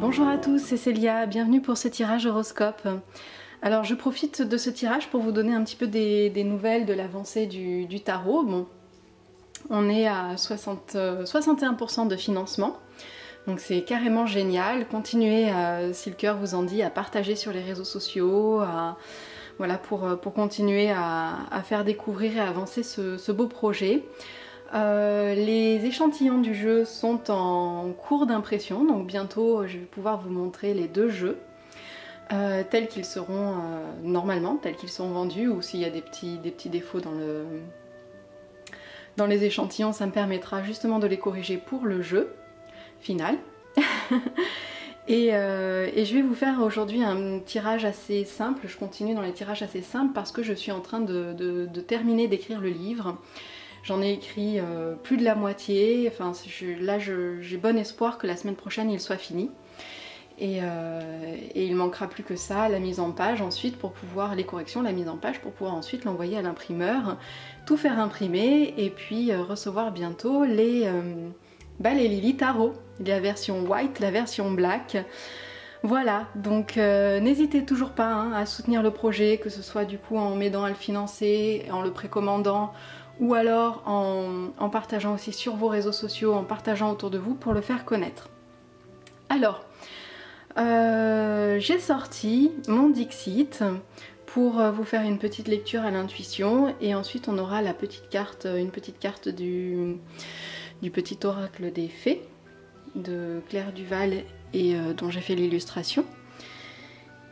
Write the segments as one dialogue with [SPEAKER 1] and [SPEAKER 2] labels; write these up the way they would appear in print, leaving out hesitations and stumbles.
[SPEAKER 1] Bonjour à tous, c'est Célia, bienvenue pour ce tirage horoscope. Alors je profite de ce tirage pour vous donner un petit peu des nouvelles de l'avancée du tarot. Bon, on est à 61% de financement, donc c'est carrément génial. Continuez, si le cœur vous en dit, à partager sur les réseaux sociaux, voilà, pour continuer à faire découvrir et avancer ce beau projet. Les échantillons du jeu sont en cours d'impression, donc bientôt je vais pouvoir vous montrer les deux jeux tels qu'ils seront normalement, tels qu'ils sont vendus, ou s'il y a des petits défauts dans les échantillons, ça me permettra justement de les corriger pour le jeu final. Et je vais vous faire aujourd'hui un tirage assez simple. Je continue dans les tirages assez simples parce que je suis en train de terminer d'écrire le livre. J'en ai écrit plus de la moitié, enfin là j'ai bon espoir que la semaine prochaine il soit fini. Et il manquera plus que ça, la mise en page ensuite pour pouvoir, les corrections, la mise en page pour pouvoir ensuite l'envoyer à l'imprimeur, tout faire imprimer et puis recevoir bientôt les Lily Tarot, la version white, la version black. Voilà, donc n'hésitez toujours pas à soutenir le projet, que ce soit du coup en m'aidant à le financer, en le précommandant, ou alors en partageant aussi sur vos réseaux sociaux, en partageant autour de vous pour le faire connaître. Alors, j'ai sorti mon Dixit pour vous faire une petite lecture à l'intuition et ensuite on aura la petite carte, une petite carte du petit oracle des fées de Claire Duval et dont j'ai fait l'illustration.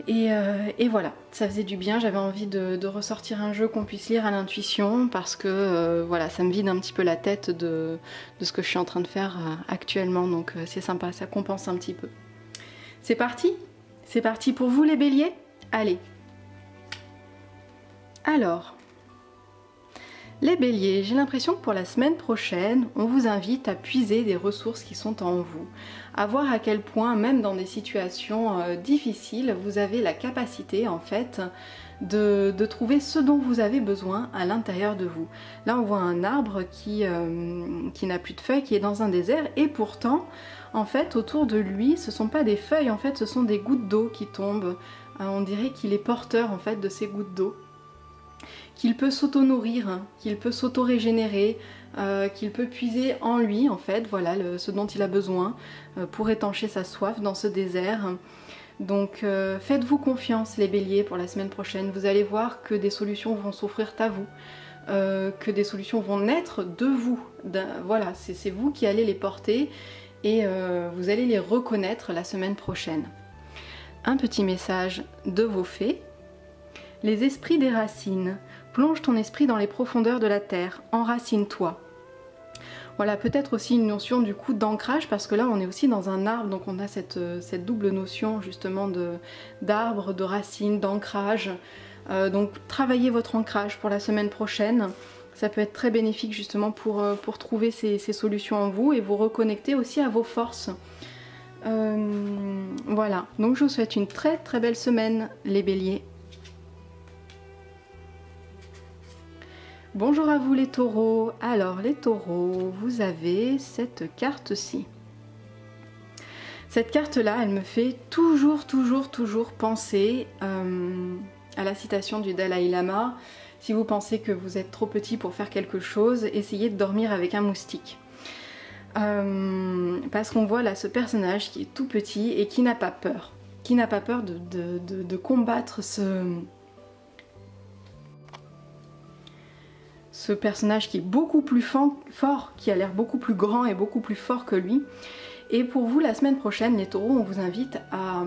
[SPEAKER 1] Et voilà, ça faisait du bien, j'avais envie de ressortir un jeu qu'on puisse lire à l'intuition parce que voilà, ça me vide un petit peu la tête de ce que je suis en train de faire actuellement, donc c'est sympa, ça compense un petit peu. C'est parti? C'est parti pour vous les béliers? Allez. Alors, les béliers, j'ai l'impression que pour la semaine prochaine, on vous invite à puiser des ressources qui sont en vous. À voir à quel point, même dans des situations difficiles, vous avez la capacité en fait de trouver ce dont vous avez besoin à l'intérieur de vous. Là on voit un arbre qui n'a plus de feuilles, qui est dans un désert et pourtant en fait autour de lui ce sont pas des feuilles, en fait ce sont des gouttes d'eau qui tombent. On dirait qu'il est porteur en fait de ces gouttes d'eau, qu'il peut s'auto-nourrir, qu'il peut s'auto-régénérer, qu'il peut puiser en lui en fait, voilà ce dont il a besoin pour étancher sa soif dans ce désert. Donc faites-vous confiance les béliers pour la semaine prochaine, vous allez voir que des solutions vont s'offrir à vous, que des solutions vont naître de vous, voilà, c'est vous qui allez les porter et vous allez les reconnaître la semaine prochaine. Un petit message de vos fées. Les esprits des racines, plonge ton esprit dans les profondeurs de la terre, enracine-toi. Voilà, peut-être aussi une notion du coup d'ancrage, parce que là on est aussi dans un arbre, donc on a cette double notion justement d'arbre, de racines, d'ancrage. Donc travaillez votre ancrage pour la semaine prochaine, ça peut être très bénéfique justement pour trouver ces solutions en vous et vous reconnecter aussi à vos forces. Voilà, donc je vous souhaite une très très belle semaine les béliers. Bonjour à vous les taureaux. Alors les taureaux, vous avez cette carte-ci. Cette carte-là, elle me fait toujours penser à la citation du Dalai Lama. Si vous pensez que vous êtes trop petit pour faire quelque chose, essayez de dormir avec un moustique. Parce qu'on voit là ce personnage qui est tout petit et qui n'a pas peur. Qui n'a pas peur de combattre ce personnage qui est beaucoup plus fort, qui a l'air beaucoup plus grand et beaucoup plus fort que lui. Et pour vous, la semaine prochaine, les taureaux, on vous invite à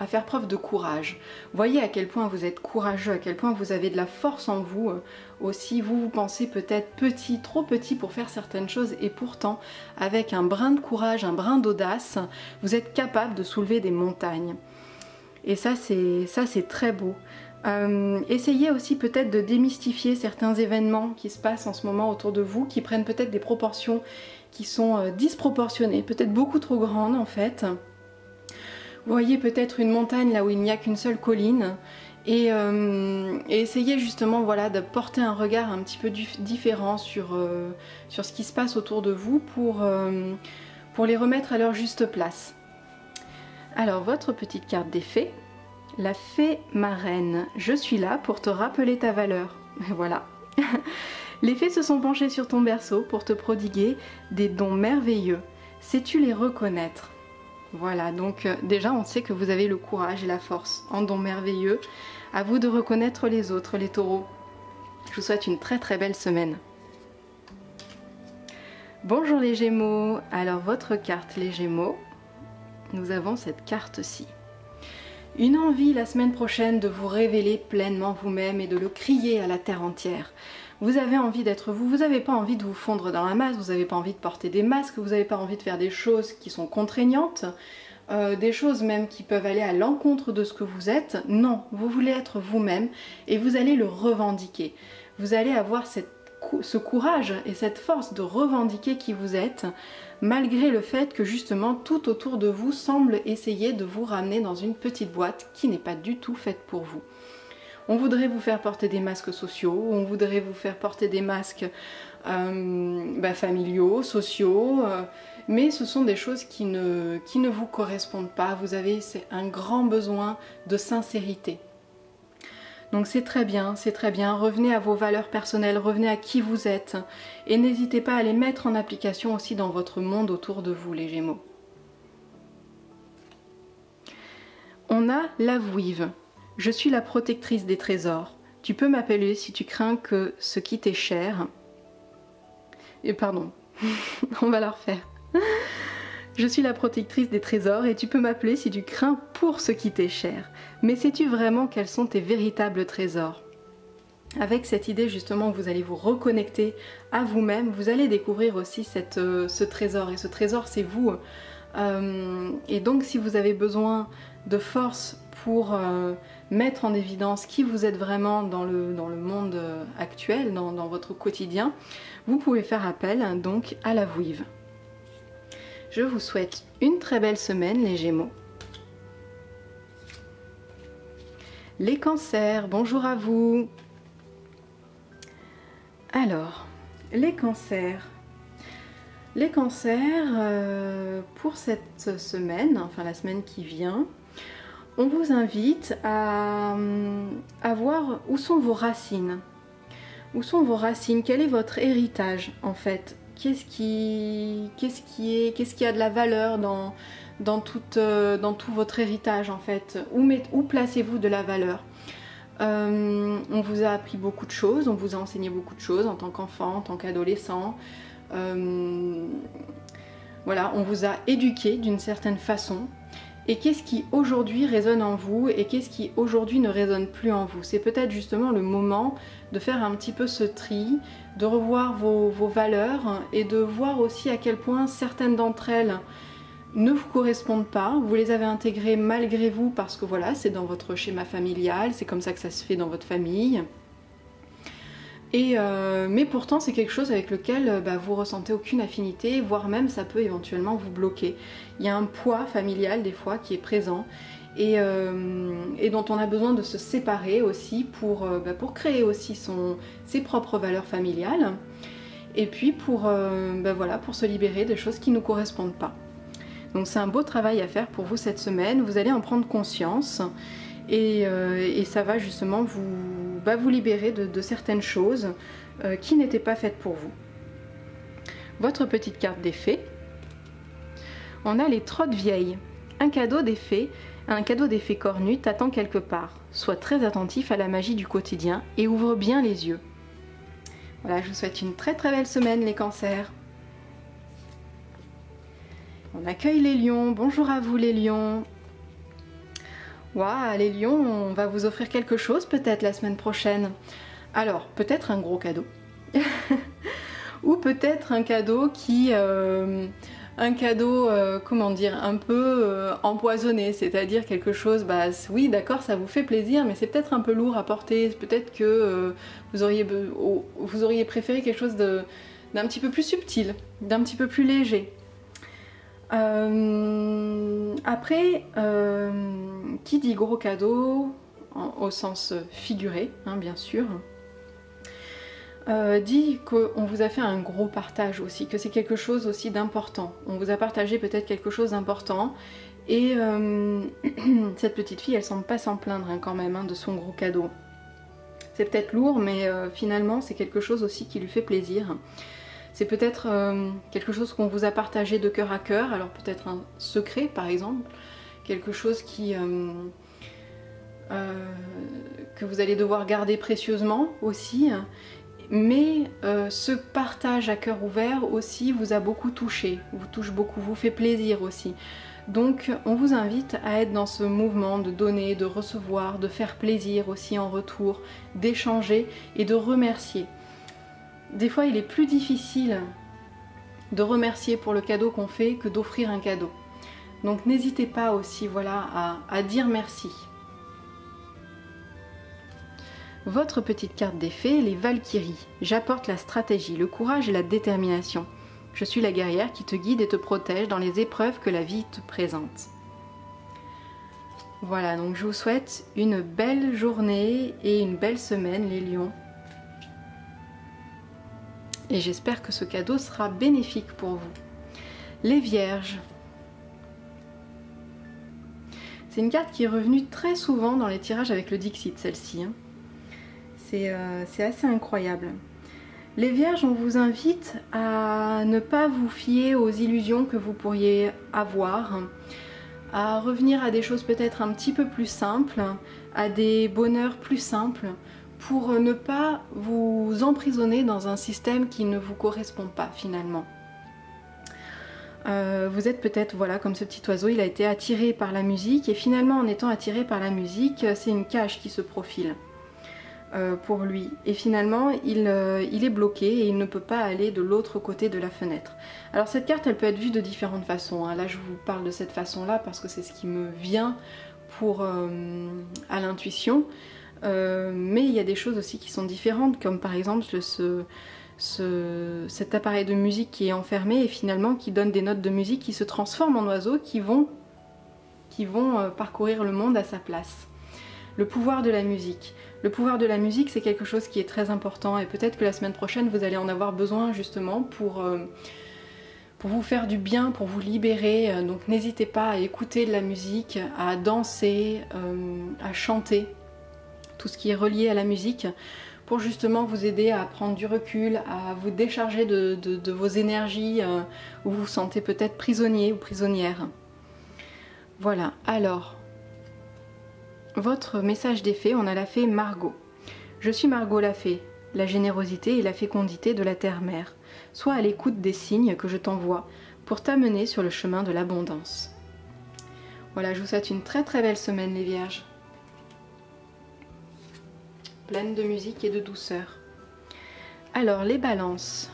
[SPEAKER 1] faire preuve de courage. Voyez à quel point vous êtes courageux, à quel point vous avez de la force en vous. Aussi, vous pensez peut-être petit, trop petit pour faire certaines choses, et pourtant, avec un brin de courage, un brin d'audace, vous êtes capable de soulever des montagnes. Et ça, c'est très beau. Essayez aussi peut-être de démystifier certains événements qui se passent en ce moment autour de vous, qui prennent peut-être des proportions qui sont disproportionnées, peut-être beaucoup trop grandes en fait. Vous voyez peut-être une montagne là où il n'y a qu'une seule colline et essayez justement voilà, de porter un regard un petit peu différent sur ce qui se passe autour de vous pour les remettre à leur juste place. Alors, votre petite carte des fées, la fée marraine. Je suis là pour te rappeler ta valeur. Et voilà. Les fées se sont penchées sur ton berceau pour te prodiguer des dons merveilleux. Sais-tu les reconnaître? Voilà, donc déjà on sait que vous avez le courage et la force en dons merveilleux. À vous de reconnaître les autres, les taureaux. Je vous souhaite une très très belle semaine. Bonjour les Gémeaux. Alors votre carte les Gémeaux, nous avons cette carte-ci. Une envie la semaine prochaine de vous révéler pleinement vous-même et de le crier à la terre entière. Vous avez envie d'être vous, vous n'avez pas envie de vous fondre dans la masse, vous n'avez pas envie de porter des masques, vous n'avez pas envie de faire des choses qui sont contraignantes, des choses même qui peuvent aller à l'encontre de ce que vous êtes. Non, vous voulez être vous-même et vous allez le revendiquer. Vous allez avoir ce courage et cette force de revendiquer qui vous êtes, malgré le fait que justement tout autour de vous semble essayer de vous ramener dans une petite boîte qui n'est pas du tout faite pour vous. On voudrait vous faire porter des masques sociaux, on voudrait vous faire porter des masques familiaux, sociaux, mais ce sont des choses qui ne vous correspondent pas. Vous avez un grand besoin de sincérité. Donc c'est très bien, revenez à vos valeurs personnelles, revenez à qui vous êtes et n'hésitez pas à les mettre en application aussi dans votre monde autour de vous les Gémeaux. On a la Vouive. Je suis la protectrice des trésors. Tu peux m'appeler si tu crains que ce qui t'est cher. Et pardon, on va la refaire. Je suis la protectrice des trésors et tu peux m'appeler si tu crains pour ce qui t'est cher. Mais sais-tu vraiment quels sont tes véritables trésors? Avec cette idée justement que vous allez vous reconnecter à vous-même, vous allez découvrir aussi ce trésor. Et ce trésor c'est vous. Et donc si vous avez besoin de force pour mettre en évidence qui vous êtes vraiment dans le monde actuel, dans votre quotidien, vous pouvez faire appel donc à la Vouive. Je vous souhaite une très belle semaine les Gémeaux. Les Cancers, bonjour à vous. Alors, les Cancers. Les Cancers, pour cette semaine, enfin la semaine qui vient, on vous invite à voir où sont vos racines. Où sont vos racines? Quel est votre héritage en fait? Qu'est-ce qui a de la valeur dans tout votre héritage en fait? Où placez-vous de la valeur? On vous a appris beaucoup de choses, on vous a enseigné beaucoup de choses en tant qu'enfant, en tant qu'adolescent. Voilà, on vous a éduqué d'une certaine façon. Et qu'est-ce qui aujourd'hui résonne en vous et qu'est-ce qui aujourd'hui ne résonne plus en vous? C'est peut-être justement le moment de faire un petit peu ce tri, de revoir vos valeurs et de voir aussi à quel point certaines d'entre elles ne vous correspondent pas. Vous les avez intégrées malgré vous parce que voilà, c'est dans votre schéma familial, c'est comme ça que ça se fait dans votre famille. Mais pourtant c'est quelque chose avec lequel vous ressentez aucune affinité, voire même ça peut éventuellement vous bloquer. Il y a un poids familial des fois qui est présent et dont on a besoin de se séparer aussi pour créer aussi ses propres valeurs familiales et puis pour se libérer des choses qui ne nous correspondent pas. Donc c'est un beau travail à faire pour vous cette semaine, vous allez en prendre conscience. Et ça va justement vous libérer de certaines choses qui n'étaient pas faites pour vous. Votre petite carte des fées. On a les trottes vieilles. Un cadeau des fées cornues t'attend quelque part. Sois très attentif à la magie du quotidien et ouvre bien les yeux. Voilà, je vous souhaite une très très belle semaine les Cancers. On accueille les Lions. Bonjour à vous les Lions. Waouh, les Lions, on va vous offrir quelque chose peut-être la semaine prochaine. Alors, peut-être un gros cadeau. Ou peut-être un cadeau comment dire, un peu empoisonné, c'est-à-dire quelque chose, oui d'accord, ça vous fait plaisir, mais c'est peut-être un peu lourd à porter, peut-être que vous auriez préféré quelque chose d'un petit peu plus subtil, d'un petit peu plus léger. Après, qui dit gros cadeau, au sens figuré, hein, bien sûr, dit qu'on vous a fait un gros partage aussi, que c'est quelque chose aussi d'important. On vous a partagé peut-être quelque chose d'important Et cette petite fille, elle semble pas s'en plaindre hein, quand même hein, de son gros cadeau. C'est peut-être lourd, mais finalement c'est quelque chose aussi qui lui fait plaisir. C'est peut-être quelque chose qu'on vous a partagé de cœur à cœur, alors peut-être un secret par exemple, quelque chose que vous allez devoir garder précieusement aussi. Mais ce partage à cœur ouvert aussi vous a beaucoup touché, vous touche beaucoup, vous fait plaisir aussi. Donc on vous invite à être dans ce mouvement de donner, de recevoir, de faire plaisir aussi en retour, d'échanger et de remercier. Des fois il est plus difficile de remercier pour le cadeau qu'on fait que d'offrir un cadeau. Donc n'hésitez pas aussi voilà, à dire merci. Votre petite carte des fées, les Valkyries. J'apporte la stratégie, le courage et la détermination. Je suis la guerrière qui te guide et te protège dans les épreuves que la vie te présente. Voilà, donc je vous souhaite une belle journée et une belle semaine les lions. Et j'espère que ce cadeau sera bénéfique pour vous. Les vierges. C'est une carte qui est revenue très souvent dans les tirages avec le Dixit, celle-ci. Hein. C'est assez incroyable. Les vierges, on vous invite à ne pas vous fier aux illusions que vous pourriez avoir, à revenir à des choses peut-être un petit peu plus simples, à des bonheurs plus simples, pour ne pas vous emprisonner dans un système qui ne vous correspond pas finalement. Vous êtes peut-être, voilà, comme ce petit oiseau, il a été attiré par la musique, et finalement en étant attiré par la musique, c'est une cage qui se profile. Pour lui, et finalement il est bloqué et il ne peut pas aller de l'autre côté de la fenêtre. Alors cette carte elle peut être vue de différentes façons, hein. Là je vous parle de cette façon là parce que c'est ce qui me vient à l'intuition, mais il y a des choses aussi qui sont différentes, comme par exemple cet appareil de musique qui est enfermé et finalement qui donne des notes de musique qui se transforment en oiseaux qui vont parcourir le monde à sa place. Le pouvoir de la musique. Le pouvoir de la musique, c'est quelque chose qui est très important et peut-être que la semaine prochaine, vous allez en avoir besoin justement pour vous faire du bien, pour vous libérer. Donc n'hésitez pas à écouter de la musique, à danser, à chanter, tout ce qui est relié à la musique, pour justement vous aider à prendre du recul, à vous décharger de vos énergies où vous vous sentez peut-être prisonnier ou prisonnière. Voilà, alors... Votre message des fées, on a la fée Margot. Je suis Margot la fée, la générosité et la fécondité de la terre-mère. Sois à l'écoute des signes que je t'envoie pour t'amener sur le chemin de l'abondance. Voilà, je vous souhaite une très très belle semaine les vierges. Pleine de musique et de douceur. Alors les balances.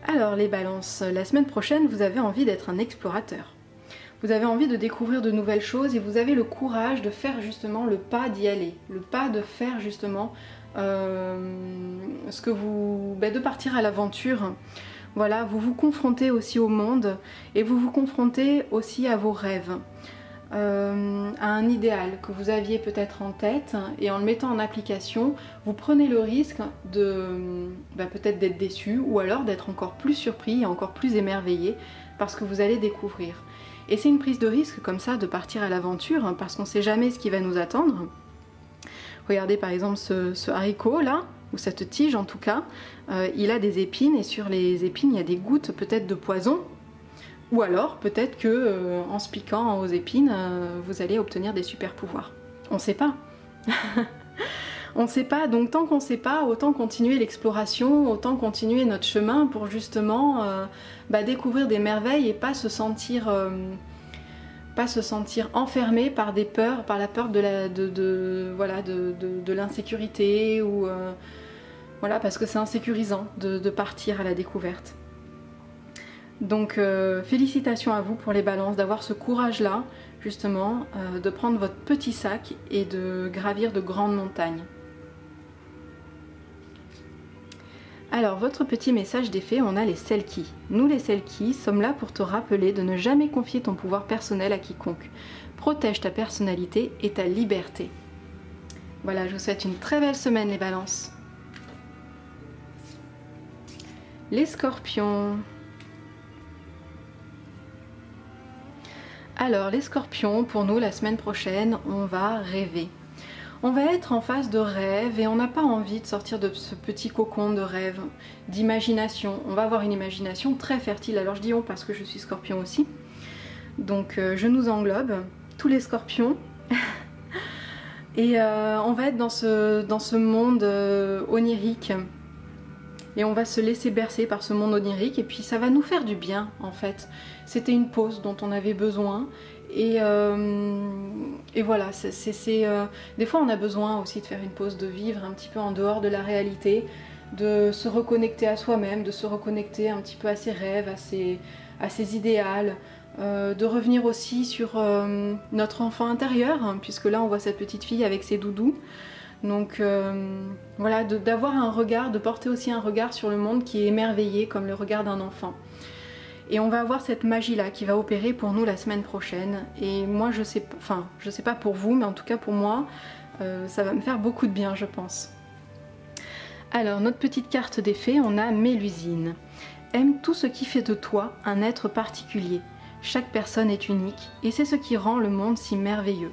[SPEAKER 1] Alors les balances, la semaine prochaine vous avez envie d'être un explorateur. Vous avez envie de découvrir de nouvelles choses et vous avez le courage de faire justement le pas d'y aller, le pas de faire justement de partir à l'aventure. Voilà, vous vous confrontez aussi au monde et vous vous confrontez aussi à vos rêves, à un idéal que vous aviez peut-être en tête et en le mettant en application, vous prenez le risque de peut-être d'être déçu ou alors d'être encore plus surpris et encore plus émerveillé parce que vous allez découvrir. Et c'est une prise de risque comme ça de partir à l'aventure hein, parce qu'on ne sait jamais ce qui va nous attendre. Regardez par exemple ce haricot là, ou cette tige en tout cas, il a des épines et sur les épines il y a des gouttes peut-être de poison. Ou alors peut-être que en se piquant aux épines, vous allez obtenir des super pouvoirs. On ne sait pas. On ne sait pas, donc tant qu'on ne sait pas, autant continuer l'exploration, autant continuer notre chemin pour justement découvrir des merveilles et pas se sentir enfermé par des peurs, par la peur de l'insécurité ou voilà, parce que c'est insécurisant de partir à la découverte. Donc félicitations à vous pour les balances, d'avoir ce courage-là, justement, de prendre votre petit sac et de gravir de grandes montagnes. Alors, votre petit message des fées, on a les Selkies. Nous, les Selkies, sommes là pour te rappeler de ne jamais confier ton pouvoir personnel à quiconque. Protège ta personnalité et ta liberté. Voilà, je vous souhaite une très belle semaine, les balances. Les Scorpions. Alors les scorpions, pour nous la semaine prochaine, on va rêver. On va être en phase de rêve et on n'a pas envie de sortir de ce petit cocon de rêve, d'imagination. On va avoir une imagination très fertile. Alors je dis on parce que je suis scorpion aussi. Donc je nous englobe, tous les scorpions. Et on va être dans ce monde onirique. Et on va se laisser bercer par ce monde onirique et puis ça va nous faire du bien en fait. C'était une pause dont on avait besoin et voilà, des fois on a besoin aussi de faire une pause, de vivre un petit peu en dehors de la réalité, de se reconnecter à soi-même, de se reconnecter un petit peu à ses rêves, à ses idéals, de revenir aussi sur notre enfant intérieur, hein, puisque là on voit cette petite fille avec ses doudous. Donc voilà, d'avoir un regard, de porter aussi un regard sur le monde qui est émerveillé comme le regard d'un enfant. Et on va avoir cette magie-là qui va opérer pour nous la semaine prochaine. Et moi je sais pas pour vous, mais en tout cas pour moi, ça va me faire beaucoup de bien je pense. Alors notre petite carte des fées, on a Mélusine. Aime tout ce qui fait de toi un être particulier. Chaque personne est unique et c'est ce qui rend le monde si merveilleux.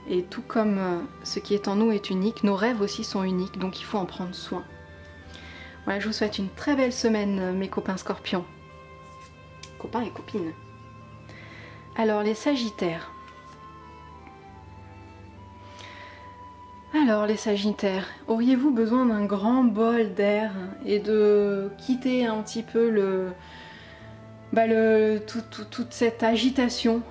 [SPEAKER 1] Et tout comme ce qui est en nous est unique, nos rêves aussi sont uniques, donc il faut en prendre soin. Voilà, je vous souhaite une très belle semaine, mes copains scorpions. Copains et copines. Alors, les sagittaires. Alors, les sagittaires, auriez-vous besoin d'un grand bol d'air et de quitter un petit peu toute cette agitation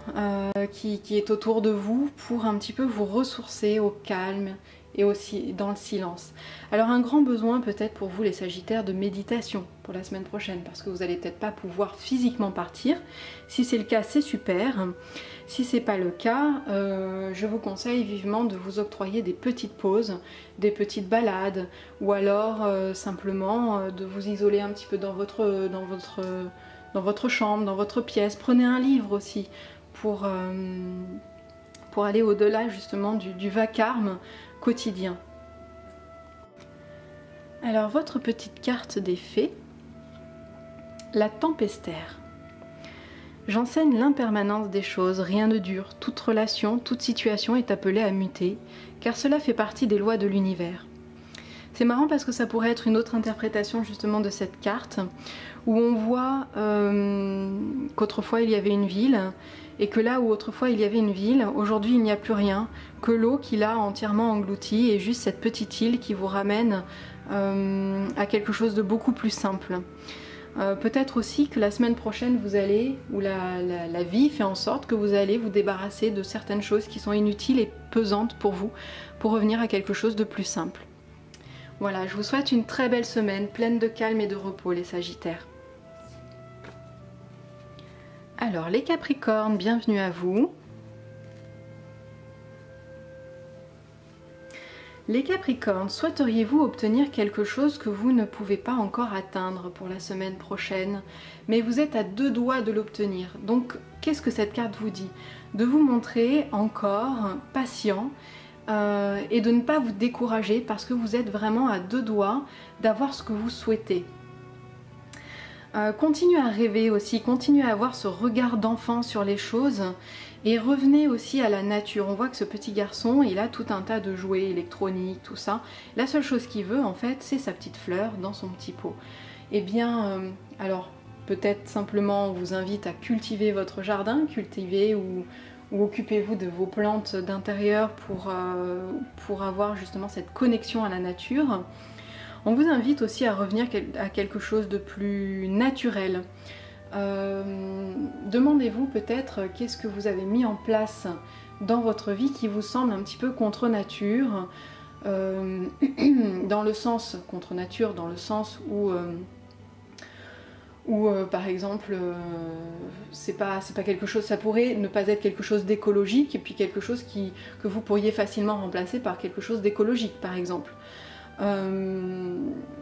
[SPEAKER 1] qui est autour de vous pour un petit peu vous ressourcer au calme et aussi dans le silence. Alors un grand besoin peut-être pour vous les sagittaires de méditation pour la semaine prochaine parce que vous n'allez peut-être pas pouvoir physiquement partir. Si c'est le cas, c'est super. Si c'est pas le cas, je vous conseille vivement de vous octroyer des petites pauses, des petites balades ou alors simplement de vous isoler un petit peu dans votre chambre, dans votre pièce. Prenez un livre aussi pour aller au-delà justement du vacarme quotidien. Alors votre petite carte des fées, la tempestaire. J'enseigne l'impermanence des choses, rien ne dure, toute relation, toute situation est appelée à muter, car cela fait partie des lois de l'univers. C'est marrant parce que ça pourrait être une autre interprétation justement de cette carte, où on voit qu'autrefois il y avait une ville, et que là où autrefois il y avait une ville, aujourd'hui il n'y a plus rien, que l'eau qui l'a entièrement engloutie est juste cette petite île qui vous ramène à quelque chose de beaucoup plus simple. Peut-être aussi que la semaine prochaine vous allez, ou la vie fait en sorte que vous allez vous débarrasser de certaines choses qui sont inutiles et pesantes pour vous, pour revenir à quelque chose de plus simple. Voilà, je vous souhaite une très belle semaine, pleine de calme et de repos les sagittaires. Alors les capricornes, bienvenue à vous. Les capricornes, souhaiteriez-vous obtenir quelque chose que vous ne pouvez pas encore atteindre pour la semaine prochaine, mais vous êtes à deux doigts de l'obtenir. Donc qu'est-ce que cette carte vous dit? De vous montrer encore patient et de ne pas vous décourager parce que vous êtes vraiment à deux doigts d'avoir ce que vous souhaitez. Continuez à rêver aussi, continuez à avoir ce regard d'enfant sur les choses et revenez aussi à la nature. On voit que ce petit garçon, il a tout un tas de jouets électroniques, tout ça. La seule chose qu'il veut en fait, c'est sa petite fleur dans son petit pot. Eh bien, alors peut-être simplement on vous invite à cultiver votre jardin, cultiver ou occupez-vous de vos plantes d'intérieur pour avoir justement cette connexion à la nature. On vous invite aussi à revenir à quelque chose de plus naturel. Demandez-vous peut-être qu'est-ce que vous avez mis en place dans votre vie qui vous semble un petit peu contre nature, dans le sens contre nature, dans le sens où par exemple c'est pas quelque chose, ça pourrait ne pas être quelque chose d'écologique et puis quelque chose que vous pourriez facilement remplacer par quelque chose d'écologique par exemple.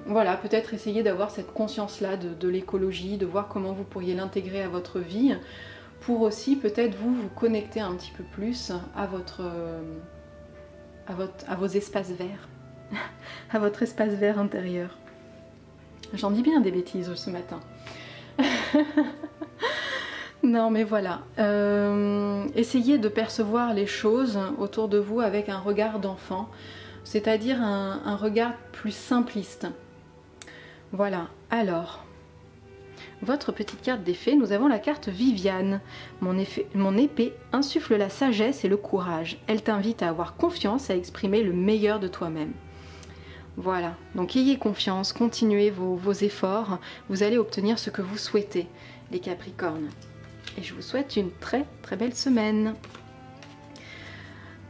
[SPEAKER 1] Voilà, peut-être essayer d'avoir cette conscience-là de l'écologie, de voir comment vous pourriez l'intégrer à votre vie, pour aussi peut-être vous connecter un petit peu plus à vos espaces verts, à votre espace vert intérieur. J'en dis bien des bêtises ce matin. Non mais voilà, essayez de percevoir les choses autour de vous avec un regard d'enfant, c'est-à-dire un regard plus simpliste. Voilà, alors, votre petite carte des fées, nous avons la carte Viviane. Mon épée insuffle la sagesse et le courage. Elle t'invite à avoir confiance, à exprimer le meilleur de toi-même. Voilà, donc ayez confiance, continuez vos efforts, vous allez obtenir ce que vous souhaitez, les Capricornes. Et je vous souhaite une très très belle semaine.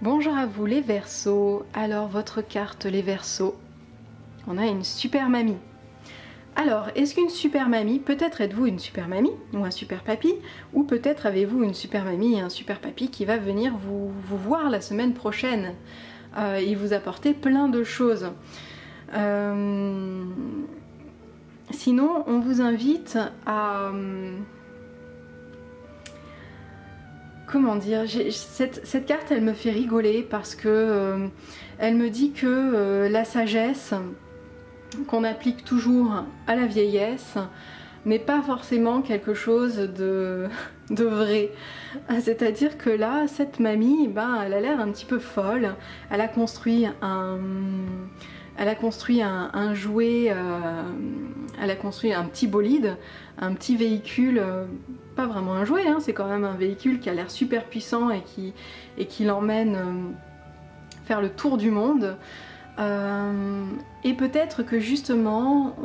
[SPEAKER 1] Bonjour à vous les Verseaux. Alors votre carte les Verseaux, on a une super mamie. Alors, est-ce qu'une super mamie, peut-être êtes-vous une super mamie ou un super papy, ou peut-être avez-vous une super mamie et un super papy qui va venir vous voir la semaine prochaine et vous apporter plein de choses. Sinon, on vous invite à... Comment dire, cette carte, elle me fait rigoler parce que elle me dit que la sagesse qu'on applique toujours à la vieillesse n'est pas forcément quelque chose de vrai. C'est-à-dire que là, cette mamie, elle a l'air un petit peu folle. Elle a construit un jouet, elle a construit un petit bolide, un petit véhicule, pas vraiment un jouet, hein, c'est quand même un véhicule qui a l'air super puissant et qui l'emmène faire le tour du monde. Et peut-être que justement,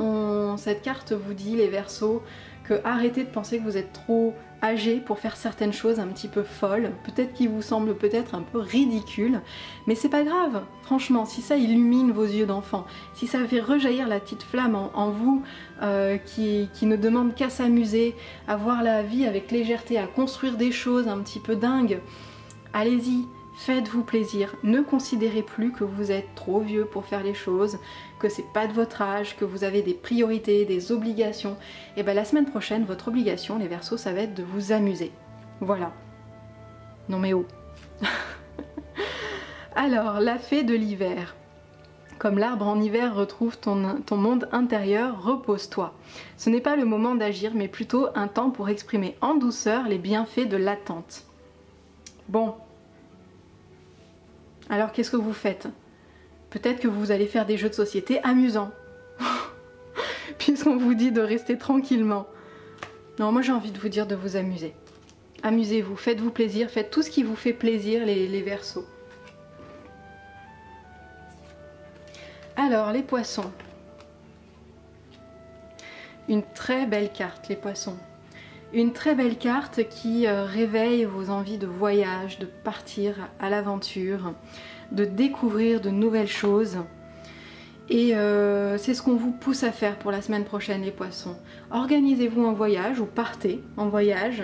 [SPEAKER 1] cette carte vous dit, les Verseaux, que arrêtez de penser que vous êtes trop âgé pour faire certaines choses un petit peu folles, peut-être qui vous semblent peut-être un peu ridicules, mais c'est pas grave, franchement, si ça illumine vos yeux d'enfant, si ça fait rejaillir la petite flamme en vous qui ne demande qu'à s'amuser, à voir la vie avec légèreté, à construire des choses un petit peu dingues, allez-y. Faites-vous plaisir, ne considérez plus que vous êtes trop vieux pour faire les choses, que c'est pas de votre âge, que vous avez des priorités, des obligations. Et bien la semaine prochaine, votre obligation, les Verseaux, ça va être de vous amuser. Voilà. Non mais oh. Alors, la fée de l'hiver. Comme l'arbre en hiver retrouve ton monde intérieur, repose-toi. Ce n'est pas le moment d'agir, mais plutôt un temps pour exprimer en douceur les bienfaits de l'attente. Bon. Alors qu'est-ce que vous faites? Peut-être que vous allez faire des jeux de société amusants. Puisqu'on vous dit de rester tranquillement. Non, moi j'ai envie de vous dire de vous amuser. Amusez-vous, faites-vous plaisir, faites tout ce qui vous fait plaisir, les Verseaux. Alors, les Poissons. Une très belle carte, les Poissons. Une très belle carte qui réveille vos envies de voyage, de partir à l'aventure, de découvrir de nouvelles choses. Et c'est ce qu'on vous pousse à faire pour la semaine prochaine, les Poissons. Organisez-vous en voyage ou partez en voyage.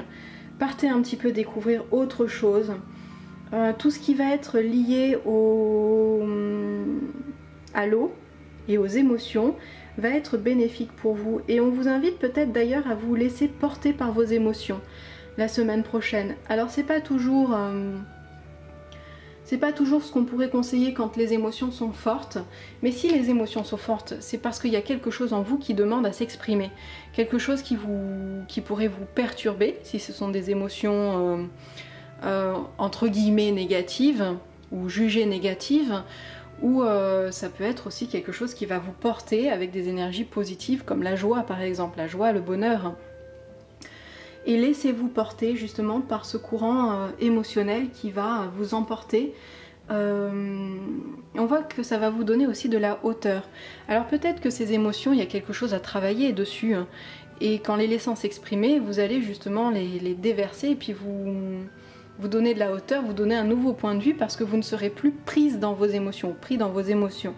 [SPEAKER 1] Partez un petit peu découvrir autre chose. Tout ce qui va être lié à l'eau et aux émotions va être bénéfique pour vous, et on vous invite peut-être d'ailleurs à vous laisser porter par vos émotions la semaine prochaine. Alors c'est pas toujours ce qu'on pourrait conseiller quand les émotions sont fortes, mais si les émotions sont fortes, c'est parce qu'il y a quelque chose en vous qui demande à s'exprimer, quelque chose qui pourrait vous perturber si ce sont des émotions entre guillemets négatives ou jugées négatives, ou ça peut être aussi quelque chose qui va vous porter avec des énergies positives comme la joie par exemple, la joie, le bonheur. Et laissez-vous porter justement par ce courant émotionnel qui va vous emporter. On voit que ça va vous donner aussi de la hauteur. Alors peut-être que ces émotions, il y a quelque chose à travailler dessus, hein, et qu'en les laissant s'exprimer, vous allez justement les déverser et puis vous donner de la hauteur, vous donner un nouveau point de vue parce que vous ne serez plus prise dans vos émotions, pris dans vos émotions.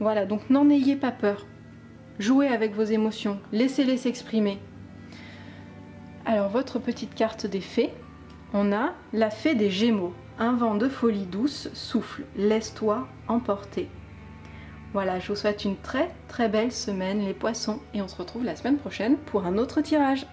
[SPEAKER 1] Voilà, donc n'en ayez pas peur. Jouez avec vos émotions, laissez-les s'exprimer. Alors votre petite carte des fées, on a la fée des Gémeaux. Un vent de folie douce souffle, laisse-toi emporter. Voilà, je vous souhaite une très très belle semaine les Poissons et on se retrouve la semaine prochaine pour un autre tirage.